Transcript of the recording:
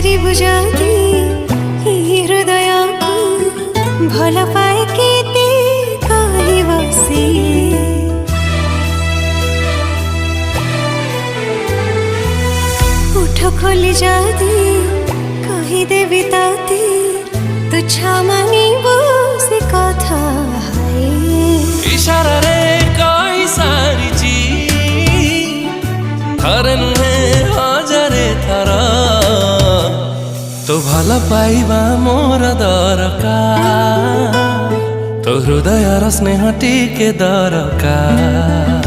पचारिबु जदि हृदय को भल पाए केते कहबो सिए। उठ खोली जदि कहिदेबि ताते तुच्छ मानिबो से कथा इशारा रे कही सारिची थरे नुहे हजारे थर तो भल पाइबा मोर दरकार तो हृदय स्नेह टिके दरकार।